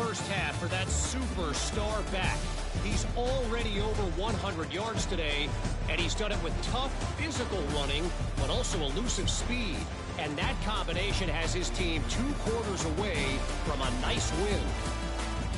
first half for that superstar back. He's already over 100 yards today, and he's done it with tough physical running, but also elusive speed. And that combination has his team 2 quarters away from a nice win.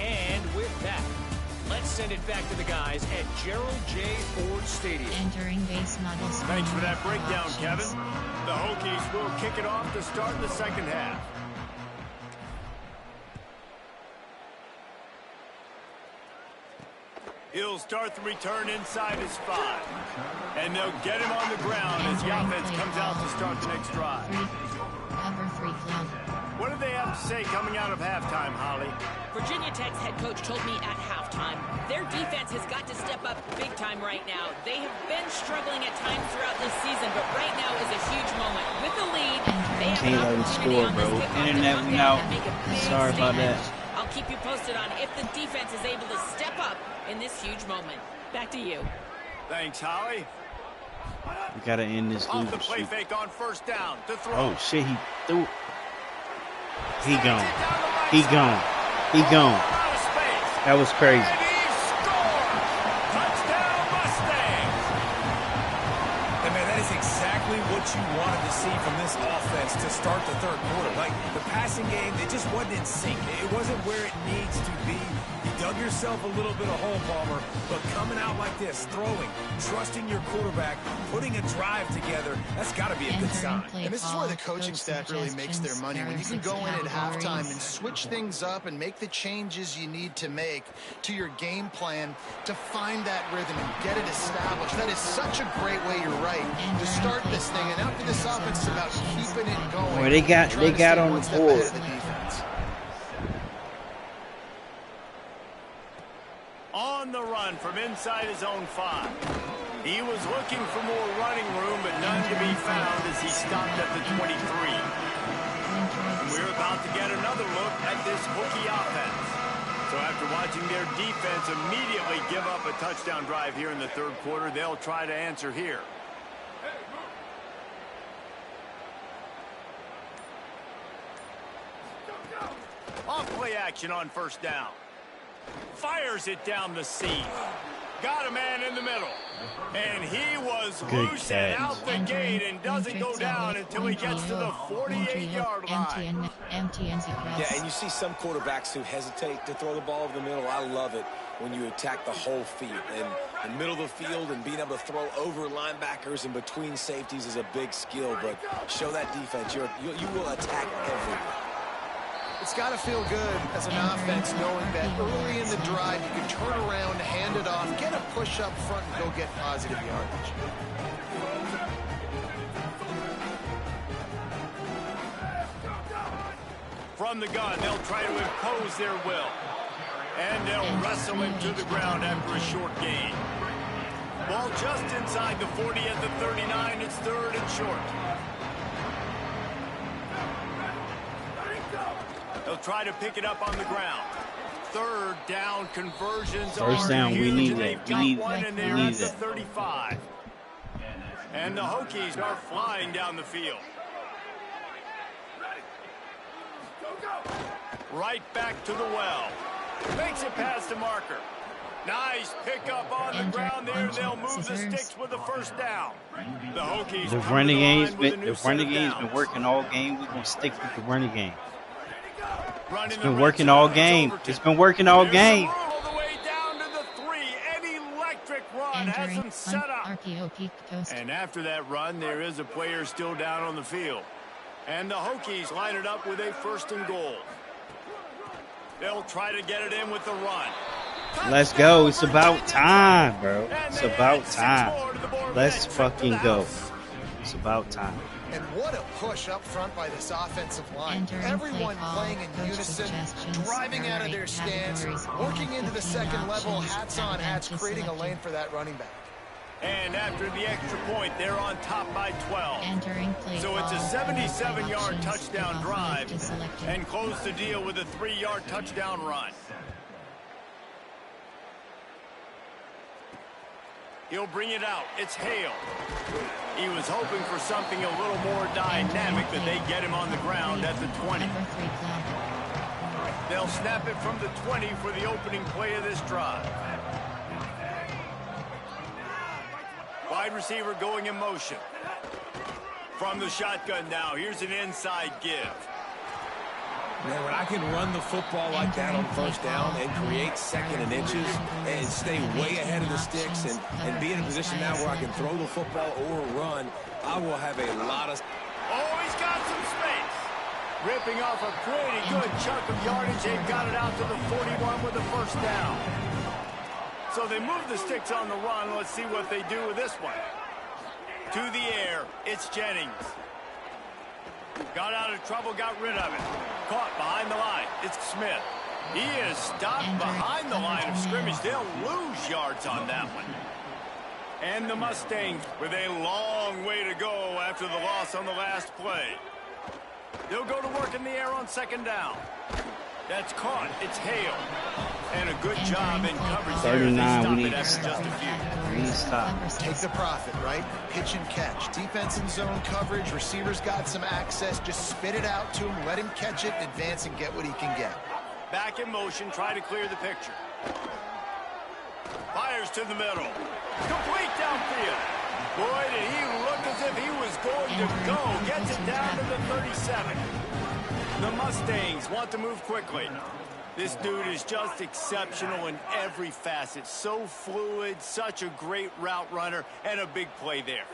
And with that, let's send it back to the guys at Gerald J. Ford Stadium. Entering base model. Thanks for that breakdown, Kevin. The Hokies will kick it off to start the second half. He'll start the return inside his 5. And they'll get him on the ground as the offense comes out to start the next drive. Cover 3 flag. What do they have to say coming out of halftime, Holly? Virginia Tech's head coach told me at halftime, their defense has got to step up big time right now. They have been struggling at times throughout this season, but right now is a huge moment. With the lead, they have can't let him score, bro. Internet went out. Sorry about that. I'll keep you posted on if the defense is able to step up in this huge moment. Back to you. Thanks, Holly. We gotta end this Off loser the play streak. fake on first down to throw. Oh shit, he threw. He gone. He gone. He gone. That was crazy. And he scores! Touchdown Mustangs! And man, that is exactly what you wanted to see from this offense to start the third quarter. Like the passing game, it just wasn't in sync. It wasn't where it needs to be. You dug yourself a little bit of hole, Palmer, but coming out like this, throwing, trusting your quarterback, putting a drive together, that's got to be a good sign. And this is where the coaching staff really makes their money. When you can go in at halftime and switch things up and make the changes you need to make to your game plan to find that rhythm and get it established. That is such a great way, you're right, to start this thing. And after this offense is about keeping it going. Well, they got on the board. On the run from inside his own 5. He was looking for more running room, but none to be found as he stopped at the 23. We're about to get another look at this Hokie offense. So after watching their defense immediately give up a touchdown drive here in the third quarter, they'll try to answer here. Off play action on first down. Fires it down the seam. Got a man in the middle. And he was loose and out the gate and doesn't go down until he gets to the 48-yard line. Yeah, and you see some quarterbacks who hesitate to throw the ball over the middle. I love it when you attack the whole field. And the middle of the field and being able to throw over linebackers and between safeties is a big skill. But show that defense. You will attack everywhere. It's got to feel good as an offense knowing that early in the drive you can turn around, hand it off, get a push up front, and go get positive yardage. From the gun, they'll try to impose their will. And they'll wrestle him to the ground after a short gain. Ball just inside the 40 at the 39. It's third and short. They'll try to pick it up on the ground. Third down conversions. First down, we need that. We need one, and they're that. at the 35. And the Hokies are flying down the field. Right back to the well. Makes it past the marker. Nice pickup on the ground there. They'll move the sticks with the first down. The Hokies. The running game's been working all game. We're gonna stick with the running game. It's been working all game. It's been working all game. All the way down to the 3. An electric run has them set up. And after that run, there is a player still down on the field. And the Hokies line it up with a first and goal. They'll try to get it in with the run. Let's go. It's about time, bro. It's about time. Let's fucking go. It's about time. And what a push up front by this offensive line. Everyone playing in unison, driving out of their stance, working into the second level, hats on hats, creating a lane for that running back. And after the extra point, they're on top by 12. So it's a 77-yard touchdown drive and close the deal with a 3-yard touchdown run. He'll bring it out. It's Hale. He was hoping for something a little more dynamic, that they get him on the ground at the 20. They'll snap it from the 20 for the opening play of this drive. Wide receiver going in motion. From the shotgun now, here's an inside give. Man, when I can run the football like that on first down and create second and inches and stay way ahead of the sticks and be in a position now where I can throw the football or run, I will have a lot of... Oh, he's got some space. Ripping off a pretty good chunk of yardage. They've got it out to the 41 with the first down. So they move the sticks on the run. Let's see what they do with this one. To the air, it's Jennings. Got out of trouble, got rid of it. Caught behind the line. It's Smith. He is stopped behind the line of scrimmage. They'll lose yards on that one. And the Mustangs with a long way to go after the loss on the last play. They'll go to work in the air on second down. That's caught. It's Hale. And a good job in coverage there. 39, we need just a few. We need to stop. Take the profit, right? Pitch and catch. Defense in zone coverage. Receivers got some access. Just spit it out to him. Let him catch it, advance, and get what he can get. Back in motion. Try to clear the picture. Fires to the middle. Complete downfield. Boy, did he look as if he was going to go. Gets it down to the 37. The Mustangs want to move quickly. This dude is just exceptional in every facet. So fluid, such a great route runner, and a big play there.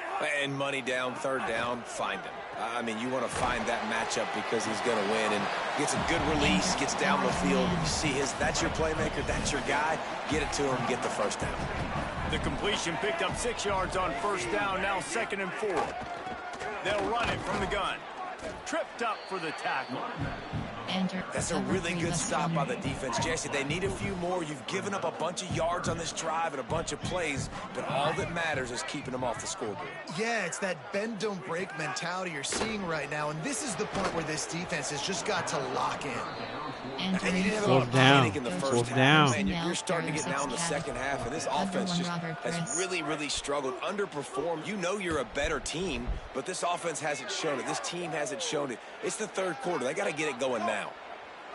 And money down, third down, find him. I mean, you want to find that matchup because he's going to win and gets a good release, gets down the field. You see that's your playmaker, that's your guy. Get it to him, get the first down. The completion picked up 6 yards on first down, now 2nd and 4. They'll run it from the gun. Tripped up for the tackle. That's a really good stop by the defense. Jesse, they need a few more. You've given up a bunch of yards on this drive and a bunch of plays, but all that matters is keeping them off the scoreboard. Yeah, it's that bend, don't break mentality you're seeing right now, and this is the point where this defense has just got to lock in. And you didn't have a lot of panic in the first half. Down. Man, you're starting to get now in the second half, and this offense just has really, really struggled, underperformed. You know you're a better team, but this offense hasn't shown it. This team hasn't shown it. It's the third quarter. They got to get it going now.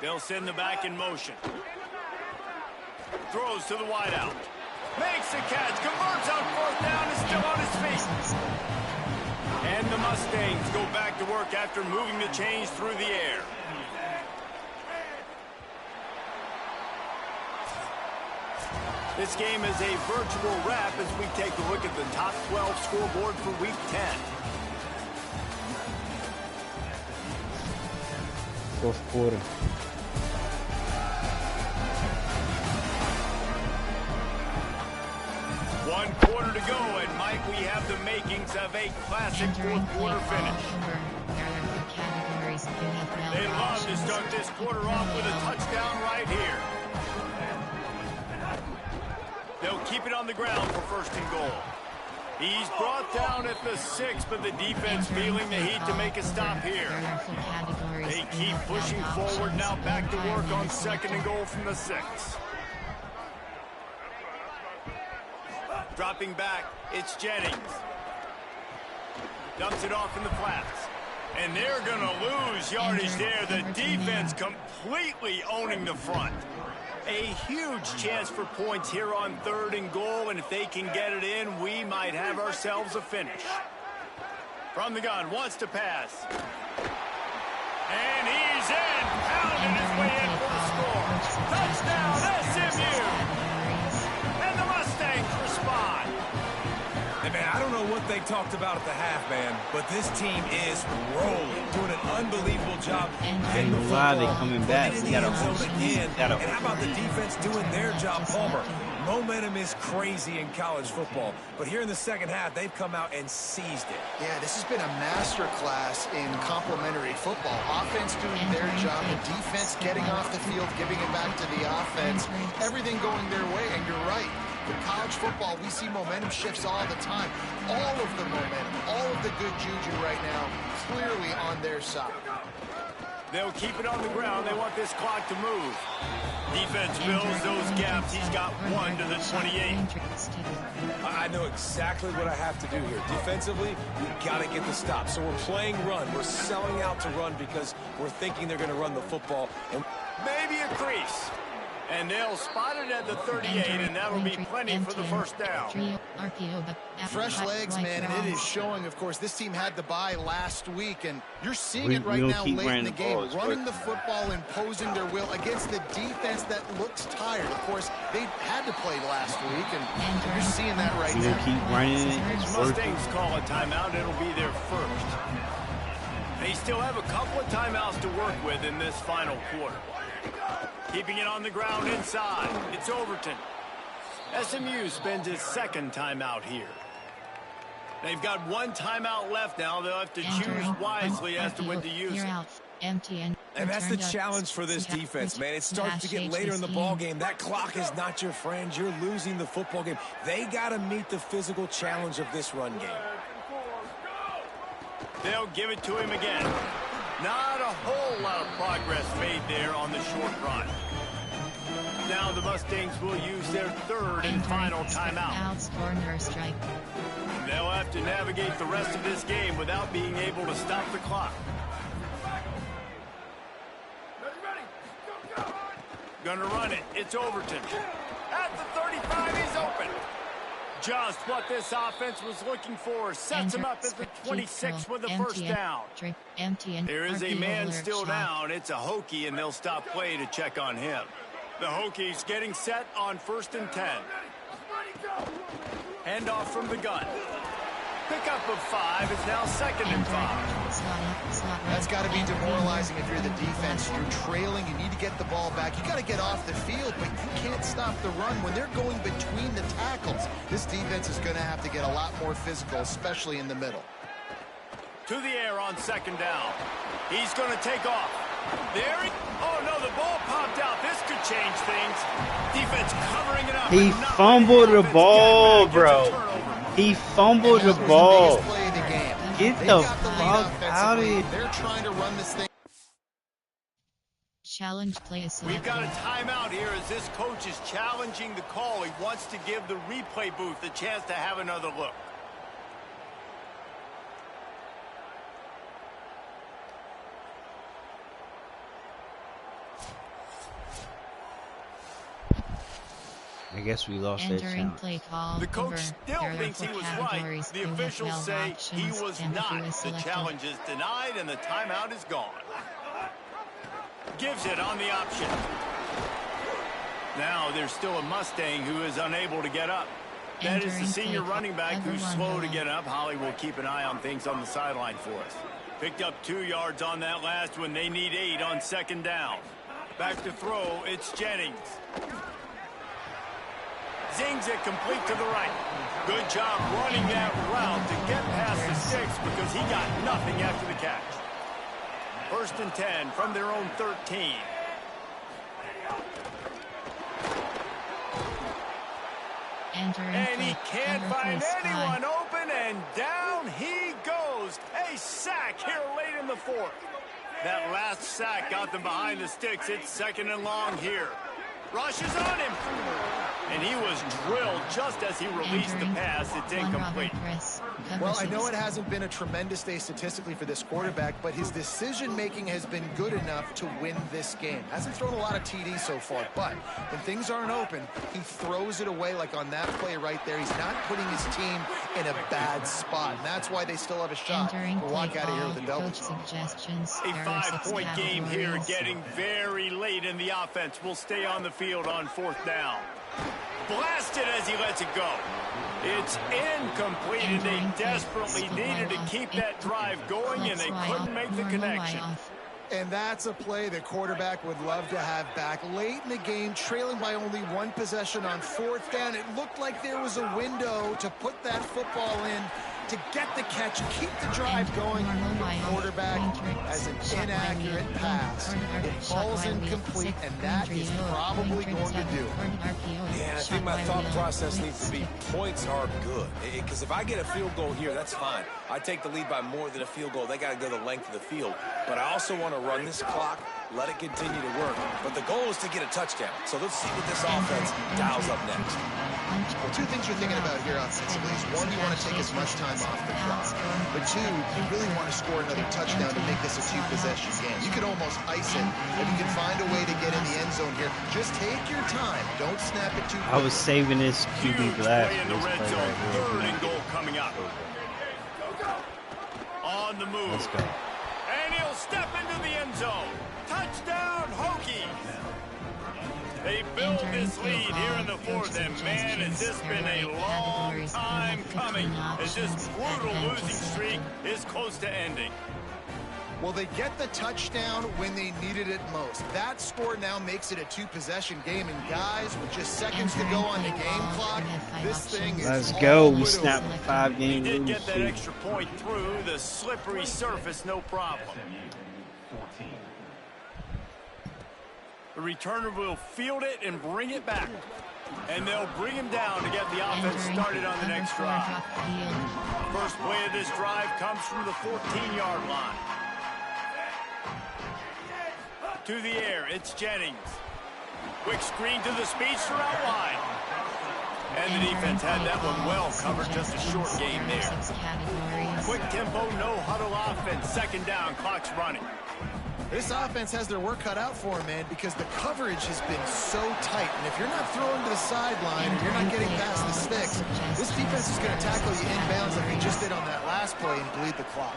They'll send the back in motion. Throws to the wideout. Makes the catch. Converts on fourth down. Is still on his feet. And the Mustangs go back to work after moving the chains through the air. This game is a virtual wrap as we take a look at the top 12 scoreboard for Week 10. Fourth quarter. One quarter to go, and Mike, we have the makings of a classic fourth quarter finish. They love to start this quarter off with a touchdown right here. They'll keep it on the ground for 1st and goal. He's brought down at the 6, but the defense feeling the heat to make a stop here. They keep pushing forward now, back to work on 2nd and goal from the 6. Dropping back, it's Jennings. Dumps it off in the flats. And they're going to lose yardage there. The defense completely owning the front. A huge chance for points here on 3rd and goal, and if they can get it in, we might have ourselves a finish. From the gun, wants to pass. And he's in, pounding his way in for the score. Touchdown, SMU! And the Mustangs respond. Hey, man, I don't know what they talked about at the half, man, but this team is rolling, doing an unbelievable job. Ain't no lie, they coming back. We got a whole again. And how about the defense doing their job, Palmer? Momentum is crazy in college football, but here in the second half, they've come out and seized it. Yeah, this has been a master class in complementary football. Offense doing their job, the defense getting off the field, giving it back to the offense, everything going their way, and you're right. In college football, we see momentum shifts all the time. All of the momentum, all of the good juju right now, clearly on their side. They'll keep it on the ground. They want this clock to move. Defense fills those gaps. He's got 1 to the 28. I know exactly what I have to do here. Defensively, we've got to get the stop. So we're playing run. We're selling out to run because we're thinking they're going to run the football. And maybe a crease. And they'll spot it at the 38, and that'll be plenty for the first down. Fresh legs, man, and it is showing, of course, this team had the bye last week, and you're seeing it right now late in the game. Running the football, imposing their will against the defense that looks tired. Of course, they had to play last week, and you're seeing that right now. Keep running it. Mustangs call a timeout. It'll be their first. They still have a couple of timeouts to work with in this final quarter. Keeping it on the ground inside. It's Overton. SMU spends its second timeout here. They've got one timeout left now. They'll have to choose wisely as to when to use it. And that's the challenge for this defense, man. It starts to get later in the ball game. That clock is not your friend. You're losing the football game. They got to meet the physical challenge of this run game. They'll give it to him again. Not a whole lot of progress made there on the short run. Now the Mustangs will use their third and final timeout. They'll have to navigate the rest of this game without being able to stop the clock. Gonna run it. It's Overton. At the 35, he's open. Just what this offense was looking for. Sets him up at the 26 with the first down. There is a man still down. It's a Hokie, and they'll stop play to check on him. The Hokies getting set on 1st and 10. Handoff from the gun. Pickup of 5. It's now 2nd and 5. That's got to be demoralizing if you're the defense. You're trailing. You need to get the ball back. You got to get off the field, but you can't stop the run when they're going between the tackles. This defense is going to have to get a lot more physical, especially in the middle. To the air on 2nd down. He's going to take off. There he... Oh, no, the ball popped out. This could change things. Defense covering it up. He fumbled the ball, bro. He fumbled the ball. Get the fuck out of here. They're trying to run this thing. Challenge play is We've got a timeout here as this coach is challenging the call. He wants to give the replay booth a chance to have another look. I guess we lost that challenge. The coach still thinks he was right. The officials say he was not. The challenge is denied and the timeout is gone. Gives it on the option. Now there's still a Mustang who is unable to get up. That is the senior running back who's slow to get up. Holly will keep an eye on things on the sideline for us. Picked up 2 yards on that last one. They need 8 on 2nd down. Back to throw. It's Jennings. Zings it complete to the right. Good job running that route to get past the sticks because he got nothing after the catch. 1st and 10 from their own 13. And he can't find anyone open, and down he goes. A sack here late in the 4th. That last sack got them behind the sticks. It's 2nd and long here. Rushes on him. And he was drilled just as he released the pass. It's incomplete. Well, I know it hasn't been a tremendous day statistically for this quarterback, but his decision-making has been good enough to win this game. Hasn't thrown a lot of TDs so far, but when things aren't open, he throws it away like on that play right there. He's not putting his team in a bad spot, and that's why they still have a shot to walk out of here with a double. A 5-point game here, getting very late in the offense. Will stay on the field on 4th down. Blasted as he lets it go. It's incomplete, and they desperately needed to keep that drive going, and they couldn't make the connection. And that's a play the quarterback would love to have back. Late in the game, trailing by only 1 possession on 4th down, it looked like there was a window to put that football in, to get the catch, keep the drive going. The quarterback has an inaccurate pass. It falls incomplete, and that is probably going to do. Yeah, I think my thought process needs to be points are good. Because if I get a field goal here, that's fine. I take the lead by more than a field goal. They got to go the length of the field. But I also want to run this clock let it continue to work. But the goal is to get a touchdown. So let's see what this offense dials up next. Well, two things you're thinking about here offensively is, one, you want to take as much time off the clock. But two, you really want to score another touchdown to make this a two-possession game. You could almost ice it if you can find a way to get in the end zone here. Just take your time. Don't snap it too quick. I was saving this QB blast in the red zone. Third and goal coming up. On the move. Let's go. And he'll step into the end zone. Touchdown, Hokies. They build this lead here in the fourth, and man, has this been a long time coming as this brutal losing streak is close to ending. Well, they get the touchdown when they needed it most. That score now makes it a two-possession game, and guys, with just seconds to go on the game clock, this thing is Let's go. We snapped the 5-game He did losing get that streak. extra point through the slippery surface, no problem. The returner will field it and bring it back. And they'll bring him down to get the offense started on the next drive. First play of this drive comes from the 14-yard line. To the air, it's Jennings. Quick screen to the speedster out wide. And the defense had that one well covered, just a short game there. Quick tempo, no huddle offense, second down, clock's running. This offense has their work cut out for them, man, because the coverage has been so tight. And if you're not throwing to the sideline and you're not getting past the sticks, this defense is going to tackle you inbounds like they just did on that last play and bleed the clock.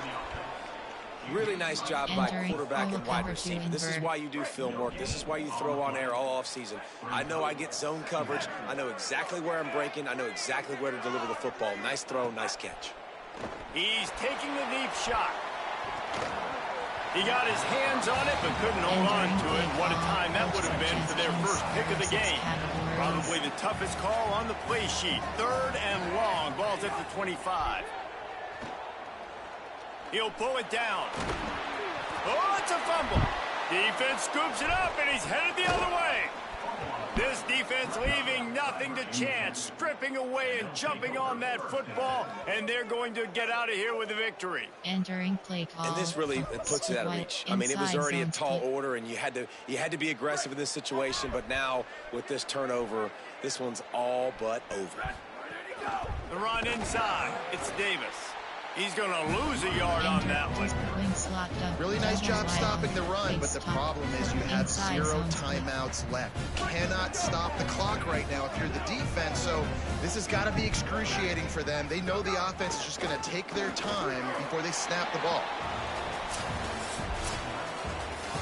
Really nice job by quarterback and wide receiver. This is why you do film work. This is why you throw on air all offseason. I know I get zone coverage. I know exactly where I'm breaking. I know exactly where to deliver the football. Nice throw, nice catch. He's taking the deep shot. He got his hands on it, but couldn't hold on to it. What a time that would have been for their first pick of the game. Probably the toughest call on the play sheet. Third and long. Ball's at the 25. He'll pull it down. Oh, it's a fumble. Defense scoops it up, and he's headed the other way. This defense leaving nothing to chance, stripping away and jumping on that football, and they're going to get out of here with a victory. Entering play call. And this really puts it out of reach. I mean, it was already a tall order, and you had to be aggressive in this situation. But now with this turnover, this one's all but over. The run inside. It's Davis. He's going to lose a yard on that one. Really nice job stopping the run, but the problem is you have 0 timeouts left. You cannot stop the clock right now if you're the defense, so this has got to be excruciating for them. They know the offense is just going to take their time before they snap the ball.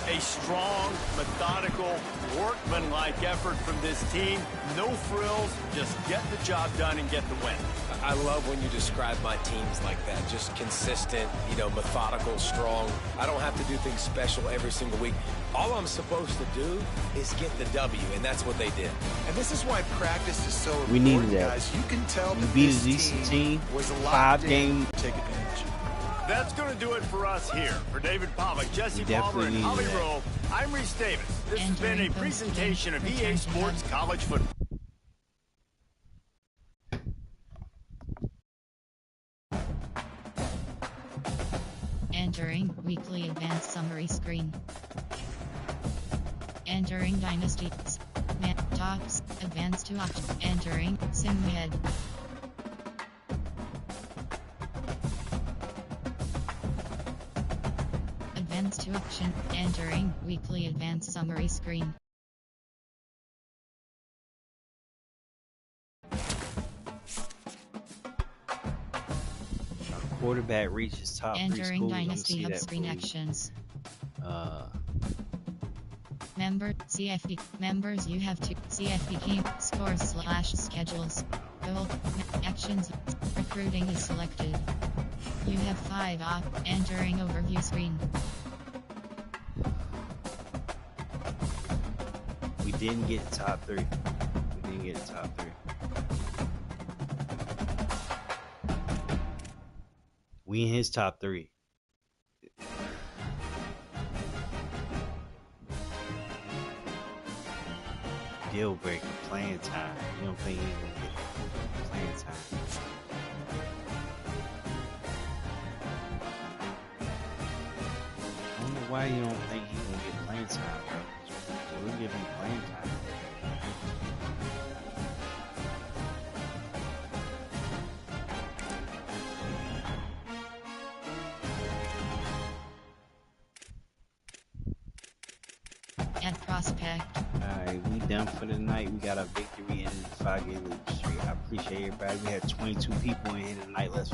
A strong, methodical, workmanlike effort from this team. No frills, just get the job done and get the win. I love when you describe my teams like that. Just consistent, methodical, strong. I don't have to do things special every single week. All I'm supposed to do is get the W, and that's what they did. And this is why practice is so important, We needed that. guys. You can tell We that beat a this decent team. was a 5-game. take advantage. That's going to do it for us here. For David Pollack, Jesse Palmer, and Holly Rowe, I'm Reese Davis. This has been a presentation of EA Sports College Football. Entering weekly advanced summary screen. Entering Dynasty. Talks. Advanced to option. Entering Simhead. Advanced to option. Entering weekly advanced summary screen. Quarterback reaches top 3 Entering schools. Dynasty hub screen actions. Member CFP members, you have to CFP game scores / schedules goal actions. Recruiting is selected. You have 5 off. Entering overview screen. We didn't get top 3. We didn't get top 3. We in his top 3. Deal breaker, playing time. You don't think he's gonna get playing time? I don't know why you don't think he's gonna get playing time, bro. We'll give him playing time. At prospect. Alright, we done for the night. We got a victory in the 5-game losing streak. I appreciate everybody. We had 22 people in here tonight. Let's